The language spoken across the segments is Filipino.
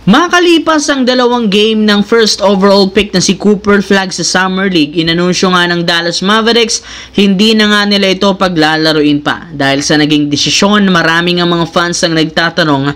Makalipas ang dalawang game ng first overall pick na si Cooper Flagg sa Summer League, inanunsyo nga ng Dallas Mavericks, hindi na nga nila ito paglalaruin pa. Dahil sa naging desisyon, maraming ang mga fans ang nagtatanong,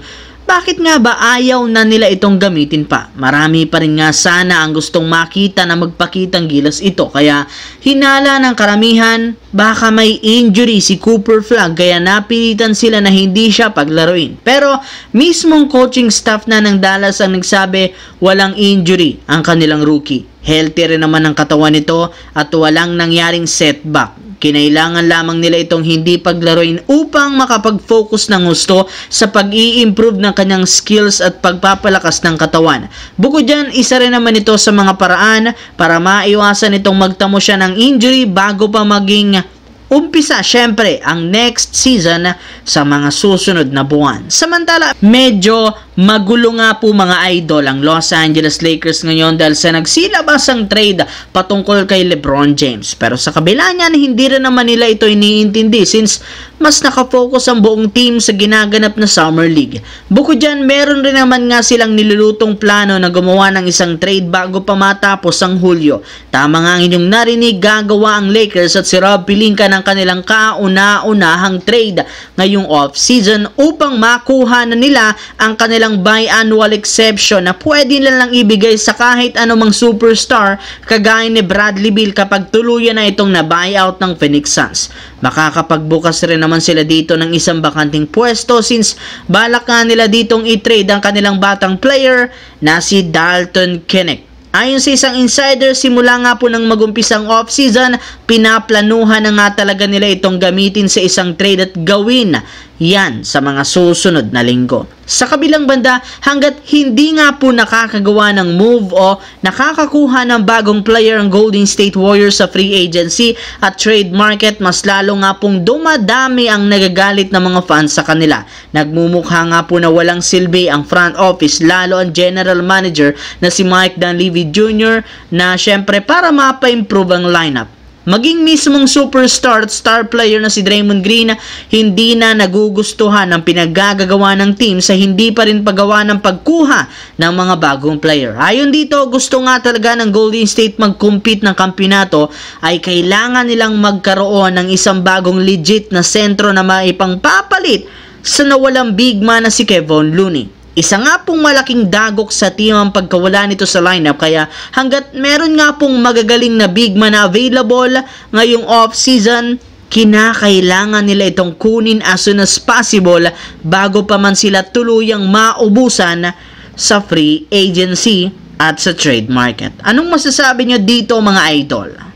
bakit nga ba ayaw na nila itong gamitin pa? Marami pa rin nga sana ang gustong makita na magpakitang gilas ito. Kaya hinala ng karamihan, baka may injury si Cooper Flagg kaya napilitan sila na hindi siya paglaruin. Pero mismong coaching staff na ng Dallas ang nagsabi walang injury ang kanilang rookie. Healthy rin naman ang katawan nito at walang nangyaring setback. Kinailangan lamang nila itong hindi paglaruin upang makapag-focus ng gusto sa pag-i-improve ng kanyang skills at pagpapalakas ng katawan. Bukod dyan, isa rin naman ito sa mga paraan para maiwasan itong magtamo siya ng injury bago pa maging umpisa syempre ang next season sa mga susunod na buwan. Samantala, medyo magulo nga po mga idol ang Los Angeles Lakers ngayon dahil sa nagsilabasang trade patungkol kay LeBron James. Pero sa kabila niyan, hindi rin naman nila ito iniintindi since mas nakafocus ang buong team sa ginaganap na Summer League. Bukod dyan, meron rin naman nga silang nilulutong plano na gumawa ng isang trade bago pa matapos ang Hulyo. Tama nga ang inyong narinig, gagawa ang Lakers at si Rob Pelinka ng kanilang kauna-unahang trade ngayong off-season upang makuha na nila ang kanilang biannual exception na pwede nilang ibigay sa kahit anumang superstar kagaya ni Bradley Beal kapag tuluyan na itong na-buyout ng Phoenix Suns. Makakapagbukas rin naman sila dito ng isang bakanting pwesto since balak nga nila ditong i-trade ang kanilang batang player na si Dalton Knecht. Ayon sa isang insider, simula nga po ng magumpisang off-season, pinaplanuhan na nga talaga nila itong gamitin sa isang trade at gawin yan sa mga susunod na linggo. Sa kabilang banda, hanggat hindi nga po nakakagawa ng move o nakakakuha ng bagong player ang Golden State Warriors sa free agency at trade market, mas lalo nga pong dumadami ang nagagalit ng mga fans sa kanila. Nagmumukha nga po na walang silbi ang front office, lalo ang general manager na si Mike Dunleavy Jr. na syempre para mapa-improve ang lineup. Maging mismong superstar at star player na si Draymond Green, hindi na nagugustuhan ang pinaggagawa ng team sa hindi pa rin paggawa ng pagkuha ng mga bagong player. Ayon dito, gusto nga talaga ng Golden State mag-compete ng kampyonato ay kailangan nilang magkaroon ng isang bagong legit na sentro na maipangpapalit sa nawalang big man na si Kevon Looney. Isa nga pong malaking dagok sa team ang pagkawala nito sa lineup kaya hanggat meron nga pong magagaling na big man na available ngayong off-season, kinakailangan nila itong kunin as soon as possible bago pa man sila tuluyang maubusan sa free agency at sa trade market. Anong masasabi nyo dito mga idol?